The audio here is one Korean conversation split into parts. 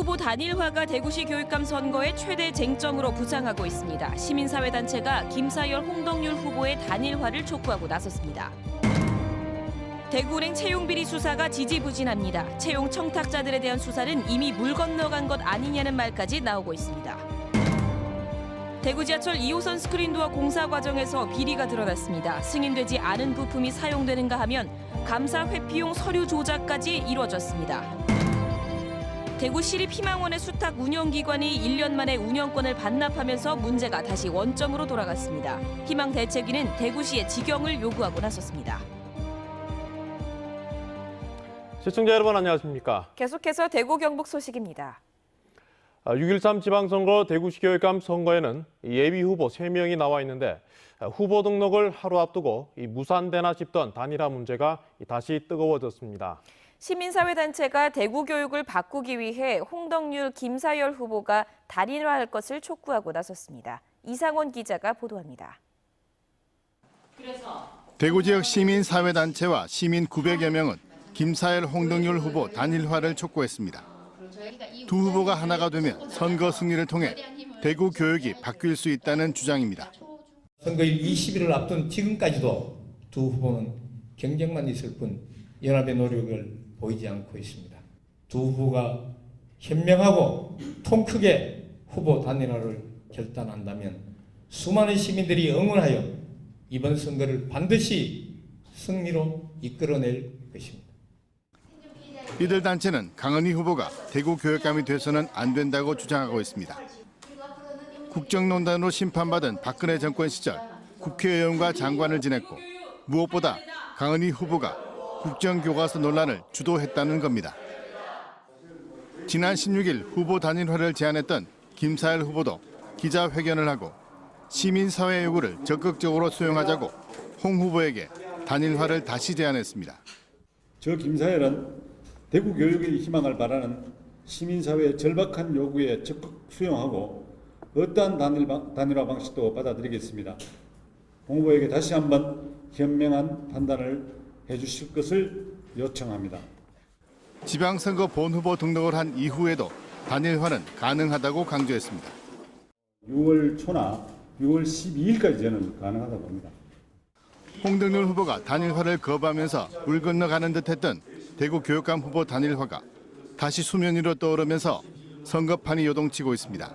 후보 단일화가 대구시 교육감 선거의 최대 쟁점으로 부상하고 있습니다. 시민사회단체가 김사열, 홍덕률 후보의 단일화를 촉구하고 나섰습니다. 대구은행 채용비리 수사가 지지부진합니다. 채용 청탁자들에 대한 수사는 이미 물 건너간 것 아니냐는 말까지 나오고 있습니다. 대구 지하철 2호선 스크린도어 공사 과정에서 비리가 드러났습니다. 승인되지 않은 부품이 사용되는가 하면 감사 회피용 서류 조작까지 이루어졌습니다. 대구 시립희망원의 수탁 운영기관이 1년 만에 운영권을 반납하면서 문제가 다시 원점으로 돌아갔습니다. 희망 대책위는 대구시의 직영을 요구하고 나섰습니다. 시청자 여러분 안녕하십니까? 계속해서 대구 경북 소식입니다. 6.13 지방선거 대구시 교육감 선거에는 예비 후보 3명이 나와 있는데 후보 등록을 하루 앞두고 무산되나 싶던 단일화 문제가 다시 뜨거워졌습니다. 시민사회단체가 대구 교육을 바꾸기 위해 홍덕률, 김사열 후보가 단일화할 것을 촉구하고 나섰습니다. 이상원 기자가 보도합니다. 대구 지역 시민사회단체와 시민 900여 명은 김사열, 홍덕률 후보 단일화를 촉구했습니다. 두 후보가 하나가 되면 선거 승리를 통해 대구 교육이 바뀔 수 있다는 주장입니다. 선거일 20일을 앞둔 지금까지도 두 후보는 경쟁만 있을 뿐 연합의 노력을 보이지 않고 있습니다. 두 후보가 현명하고 통 크게 후보 단일화를 결단한다면 수많은 시민들이 응원하여 이번 선거를 반드시 승리로 이끌어낼 것입니다. 이들 단체는 강은희 후보가 대구 교육감이 돼서는 안 된다고 주장하고 있습니다. 국정농단으로 심판받은 박근혜 정권 시절 국회의원과 장관을 지냈고 무엇보다 강은희 후보가 국정교과서 논란을 주도했다는 겁니다. 지난 16일 후보 단일화를 제안했던 김사열 후보도 기자회견을 하고 시민사회 요구를 적극적으로 수용하자고 홍 후보에게 단일화를 다시 제안했습니다. 저 김사열은 대구 교육의 희망을 바라는 시민사회의 절박한 요구에 적극 수용하고 어떠한 단일화 방식도 받아들이겠습니다. 홍 후보에게 다시 한번 현명한 판단을 해주실 것을 요청합니다. 지방선거 본후보 등록을 한 이후에도 단일화는 가능하다고 강조했습니다. 6월 초나 6월 12일까지 저는 가능하다고 봅니다. 홍덕률 후보가 단일화를 거부하면서 물 건너가는 듯했던 대구 교육감 후보 단일화가 다시 수면 위로 떠오르면서 선거판이 요동치고 있습니다.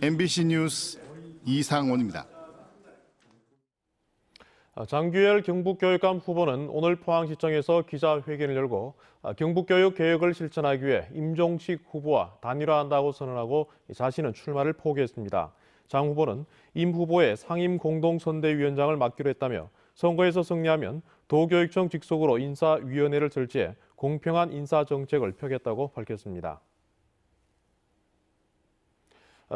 MBC 뉴스 이상원입니다. 장규열 경북교육감 후보는 오늘 포항시청에서 기자회견을 열고 경북교육 개혁을 실천하기 위해 임종식 후보와 단일화한다고 선언하고 자신은 출마를 포기했습니다. 장 후보는 임 후보의 상임 공동선대위원장을 맡기로 했다며 선거에서 승리하면 도교육청 직속으로 인사위원회를 설치해 공평한 인사정책을 펴겠다고 밝혔습니다.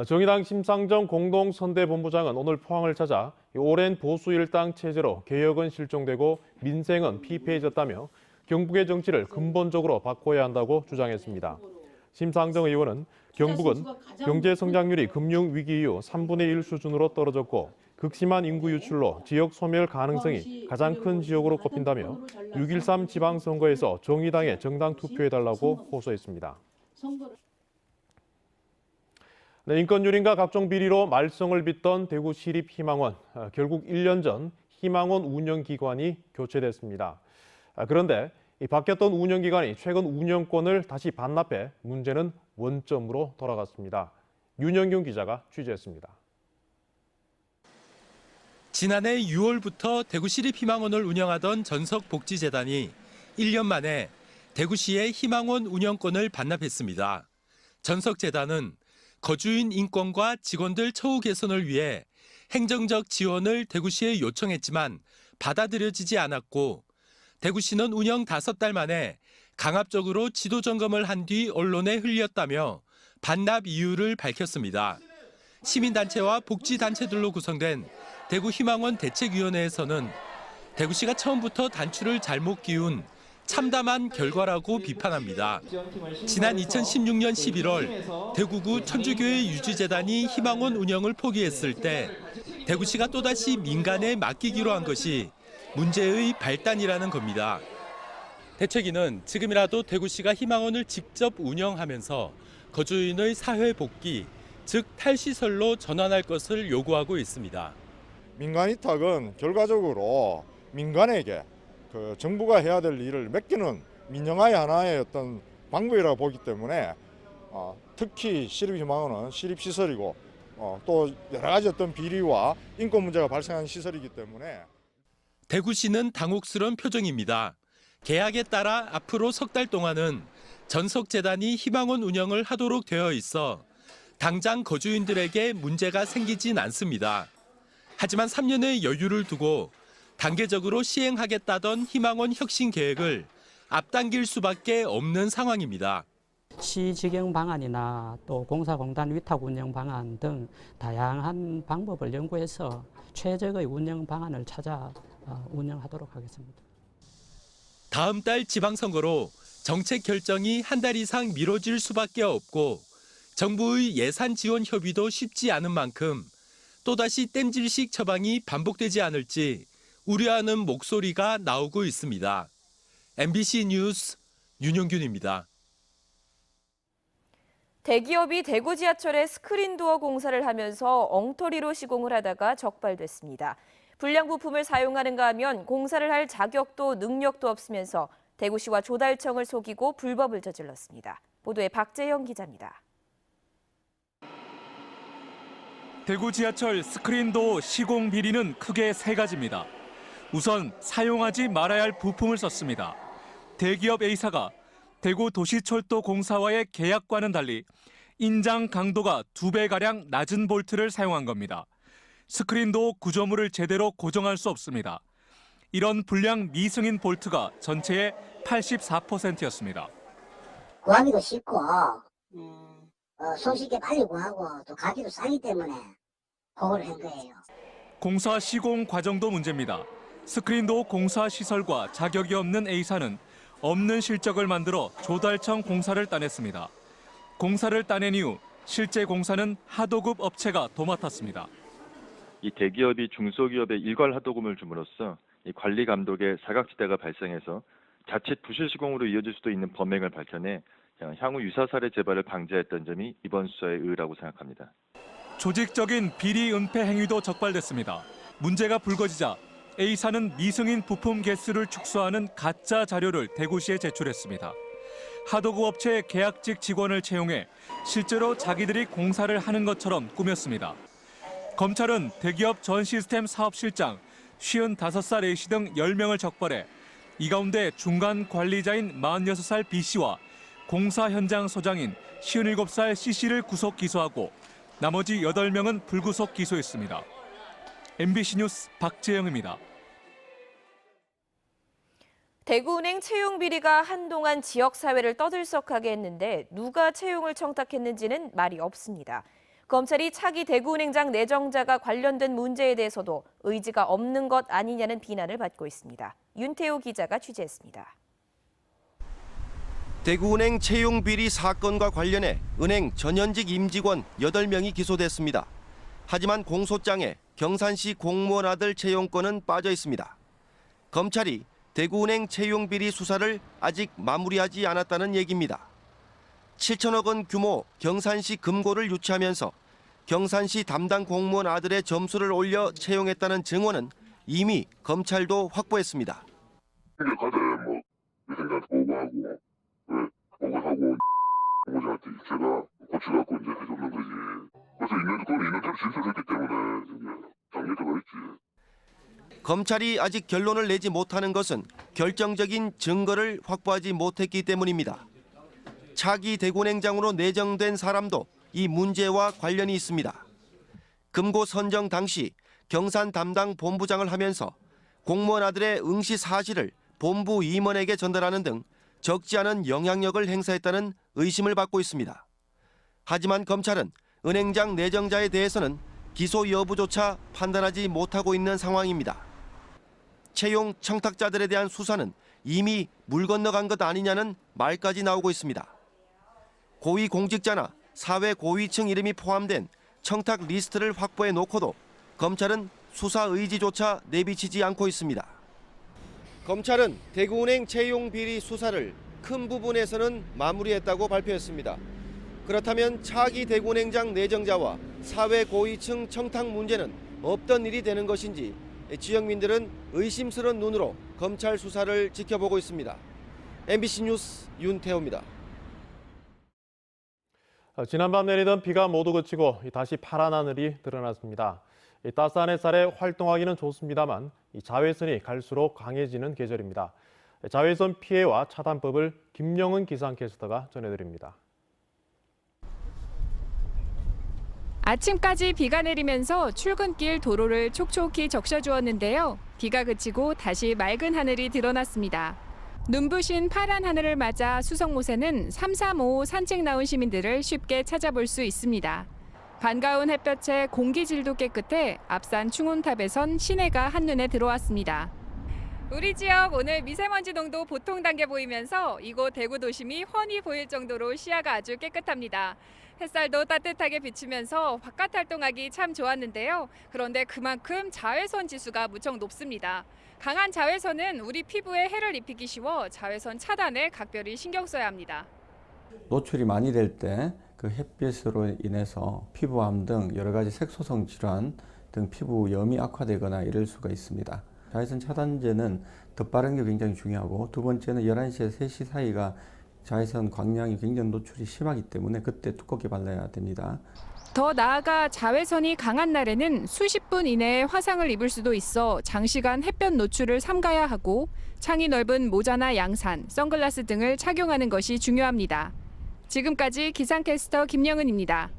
정의당 심상정 공동선대본부장은 오늘 포항을 찾아 오랜 보수 일당 체제로 개혁은 실종되고 민생은 피폐해졌다며 경북의 정치를 근본적으로 바꿔야 한다고 주장했습니다. 심상정 의원은 경북은 경제 성장률이 금융 위기 이후 3분의 1 수준으로 떨어졌고 극심한 인구 유출로 지역 소멸 가능성이 가장 큰 지역으로 꼽힌다며 6.13 지방선거에서 정의당에 정당 투표해달라고 호소했습니다. 인권유린과 각종 비리로 말썽을 빚던 대구 시립희망원, 결국 1년 전 희망원 운영기관이 교체됐습니다. 그런데 바뀌었던 운영기관이 최근 운영권을 다시 반납해 문제는 원점으로 돌아갔습니다. 윤영균 기자가 취재했습니다. 지난해 6월부터 대구 시립희망원을 운영하던 전석복지재단이 1년 만에 대구시의 희망원 운영권을 반납했습니다. 전석재단은 거주인 인권과 직원들 처우 개선을 위해 행정적 지원을 대구시에 요청했지만 받아들여지지 않았고 대구시는 운영 5달 만에 강압적으로 지도 점검을 한 뒤 언론에 흘렸다며 반납 이유를 밝혔습니다. 시민단체와 복지단체들로 구성된 대구희망원 대책위원회에서는 대구시가 처음부터 단추를 잘못 끼운 참담한 결과라고 비판합니다. 지난 2016년 11월 대구구 천주교회 유지재단이 희망원 운영을 포기했을 때 대구시가 또다시 민간에 맡기기로 한 것이 문제의 발단이라는 겁니다. 대책위는 지금이라도 대구시가 희망원을 직접 운영하면서 거주인의 사회 복귀, 즉 탈시설로 전환할 것을 요구하고 있습니다. 민간 위탁은 결과적으로 민간에게 정부가 해야 될 일을 맡기는 민영화의 하나의 어떤 방법이라고 보기 때문에 특히 시립희망원은 시립시설이고 또 여러 가지 어떤 비리와 인권 문제가 발생한 시설이기 때문에 대구시는 당혹스러운 표정입니다. 계약에 따라 앞으로 석 달 동안은 전석재단이 희망원 운영을 하도록 되어 있어 당장 거주인들에게 문제가 생기진 않습니다. 하지만 3년의 여유를 두고 단계적으로 시행하겠다던 희망원 혁신 계획을 앞당길 수밖에 없는 상황입니다. 시지경 방안이나 또 공사공단 위탁 운영 방안 등 다양한 방법을 연구해서 최적의 운영 방안을 찾아 운영하도록 하겠습니다. 다음 달 지방선거로 정책 결정이 한 달 이상 미뤄질 수밖에 없고 정부의 예산 지원 협의도 쉽지 않은 만큼 또다시 땜질식 처방이 반복되지 않을지 우려하는 목소리가 나오고 있습니다. MBC 뉴스 윤영균입니다. 대기업이 대구 지하철에 스크린도어 공사를 하면서 엉터리로 시공을 하다가 적발됐습니다. 불량 부품을 사용하는가 하면 공사를 할 자격도 능력도 없으면서 대구시와 조달청을 속이고 불법을 저질렀습니다. 보도에 박재영 기자입니다. 대구 지하철 스크린도어 시공 비리는 크게 세 가지입니다. 우선 사용하지 말아야 할 부품을 썼습니다. 대기업 A사가 대구 도시철도공사와의 계약과는 달리 인장 강도가 2배가량 낮은 볼트를 사용한 겁니다. 스크린도어 구조물을 제대로 고정할 수 없습니다. 이런 불량 미승인 볼트가 전체의 84%였습니다. 구하기도 쉽고 손쉽게 빨리 구하고 또 가기도 싸기 때문에 그걸 한 거예요. 공사 시공 과정도 문제입니다. 스크린도어 공사 시설과 자격이 없는 A사는 없는 실적을 만들어 조달청 공사를 따냈습니다. 공사를 따낸 이후 실제 공사는 하도급 업체가 도맡았습니다. 이 대기업이 중소기업에 일괄 하도급을 줌으로써 이 관리 감독의 사각지대가 발생해서 자칫 부실 시공으로 이어질 수도 있는 범행을 밝혀내 향후 유사 사례 재발을 방지했던 점이 이번 수사의 의의라고 생각합니다. 조직적인 비리 은폐 행위도 적발됐습니다. 문제가 불거지자 A사는 미승인 부품 개수를 축소하는 가짜 자료를 대구시에 제출했습니다. 하도급 업체의 계약직 직원을 채용해 실제로 자기들이 공사를 하는 것처럼 꾸몄습니다. 검찰은 대기업 전 시스템 사업실장 55살 A씨 등 10명을 적발해 이 가운데 중간 관리자인 46살 B씨와 공사 현장 소장인 57살 C씨를 구속 기소하고 나머지 8명은 불구속 기소했습니다. MBC 뉴스 박재영입니다. 대구은행 채용 비리가 한동안 지역사회를 떠들썩하게 했는데 누가 채용을 청탁했는지는 말이 없습니다. 검찰이 차기 대구은행장 내정자가 관련된 문제에 대해서도 의지가 없는 것 아니냐는 비난을 받고 있습니다. 윤태호 기자가 취재했습니다. 대구은행 채용 비리 사건과 관련해 은행 전현직 임직원 8명이 기소됐습니다. 하지만 공소장에 경산시 공무원 아들 채용건은 빠져 있습니다. 검찰이 대구은행 채용 비리 수사를 아직 마무리하지 않았다는 얘기입니다. 7천억 원 규모 경산시 금고를 유치하면서 경산시 담당 공무원 아들의 점수를 올려 채용했다는 증언은 이미 검찰도 확보했습니다. 생각하되 회장님한테 보고하고 보고하고 공무원한테 제가 고쳐갖고 이제 해줬는 거지. 그래서 그건 있는 대로 진술했기 때문에 이제 장례자가 있지. 검찰이 아직 결론을 내지 못하는 것은 결정적인 증거를 확보하지 못했기 때문입니다. 차기 대구은행장으로 내정된 사람도 이 문제와 관련이 있습니다. 금고 선정 당시 경산 담당 본부장을 하면서 공무원 아들의 응시 사실을 본부 임원에게 전달하는 등 적지 않은 영향력을 행사했다는 의심을 받고 있습니다. 하지만 검찰은 은행장 내정자에 대해서는 기소 여부조차 판단하지 못하고 있는 상황입니다. 채용 청탁자들에 대한 수사는 이미 물 건너간 것 아니냐는 말까지 나오고 있습니다. 고위공직자나 사회 고위층 이름이 포함된 청탁 리스트를 확보해 놓고도 검찰은 수사 의지조차 내비치지 않고 있습니다. 검찰은 대구은행 채용 비리 수사를 큰 부분에서는 마무리했다고 발표했습니다. 그렇다면 차기 대구은행장 내정자와 사회 고위층 청탁 문제는 없던 일이 되는 것인지 지역민들은 의심스러운 눈으로 검찰 수사를 지켜보고 있습니다. MBC 뉴스 윤태호입니다. 지난밤 내리던 비가 모두 그치고 다시 파란 하늘이 드러났습니다. 따스한 햇살에 활동하기는 좋습니다만 자외선이 갈수록 강해지는 계절입니다. 자외선 피해와 차단법을 김영은 기상캐스터가 전해드립니다. 아침까지 비가 내리면서 출근길 도로를 촉촉히 적셔주었는데요. 비가 그치고 다시 맑은 하늘이 드러났습니다. 눈부신 파란 하늘을 맞아 수성못에는 335 산책 나온 시민들을 쉽게 찾아볼 수 있습니다. 반가운 햇볕에 공기질도 깨끗해 앞산 충운탑에선 시내가 한눈에 들어왔습니다. 우리 지역 오늘 미세먼지 농도 보통 단계 보이면서 이곳 대구 도심이 훤히 보일 정도로 시야가 아주 깨끗합니다. 햇살도 따뜻하게 비치면서 바깥 활동하기 참 좋았는데요. 그런데 그만큼 자외선 지수가 무척 높습니다. 강한 자외선은 우리 피부에 해를 입히기 쉬워 자외선 차단에 각별히 신경 써야 합니다. 노출이 많이 될 때 그 햇빛으로 인해서 피부암 등 여러 가지 색소성 질환 등 피부염이 악화되거나 이럴 수가 있습니다. 자외선 차단제는 더 빠른 게 굉장히 중요하고, 두 번째는 11시에서 3시 사이가 자외선 광량이 굉장히 노출이 심하기 때문에 그때 두껍게 발라야 됩니다. 더 나아가 자외선이 강한 날에는 수십 분 이내에 화상을 입을 수도 있어 장시간 햇볕 노출을 삼가야 하고, 창이 넓은 모자나 양산, 선글라스 등을 착용하는 것이 중요합니다. 지금까지 기상캐스터 김영은입니다.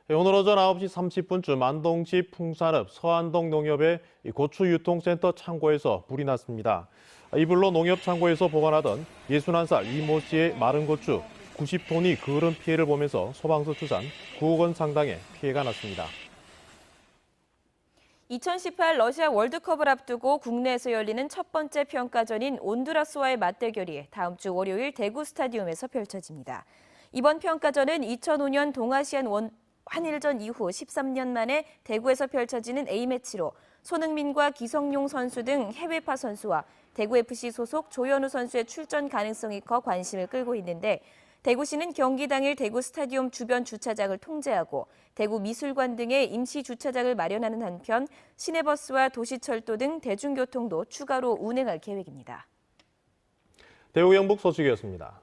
오늘 오전 9시 30분쯤 안동시 풍산읍 서안동 농협의 고추유통센터 창고에서 불이 났습니다. 이 불로 농협 창고에서 보관하던 61살 이모 씨의 마른 고추 90톤이 그을은 피해를 보면서 소방서 추산 9억 원 상당의 피해가 났습니다. 2018 러시아 월드컵을 앞두고 국내에서 열리는 첫 번째 평가전인 온두라스와의 맞대결이 다음 주 월요일 대구 스타디움에서 펼쳐집니다. 이번 평가전은 2005년 동아시안 한일전 이후 13년 만에 대구에서 펼쳐지는 A매치로 손흥민과 기성용 선수 등 해외파 선수와 대구FC 소속 조현우 선수의 출전 가능성이 커 관심을 끌고 있는데, 대구시는 경기 당일 대구 스타디움 주변 주차장을 통제하고 대구 미술관 등의 임시 주차장을 마련하는 한편 시내버스와 도시철도 등 대중교통도 추가로 운행할 계획입니다. 대구 영북 소식이었습니다.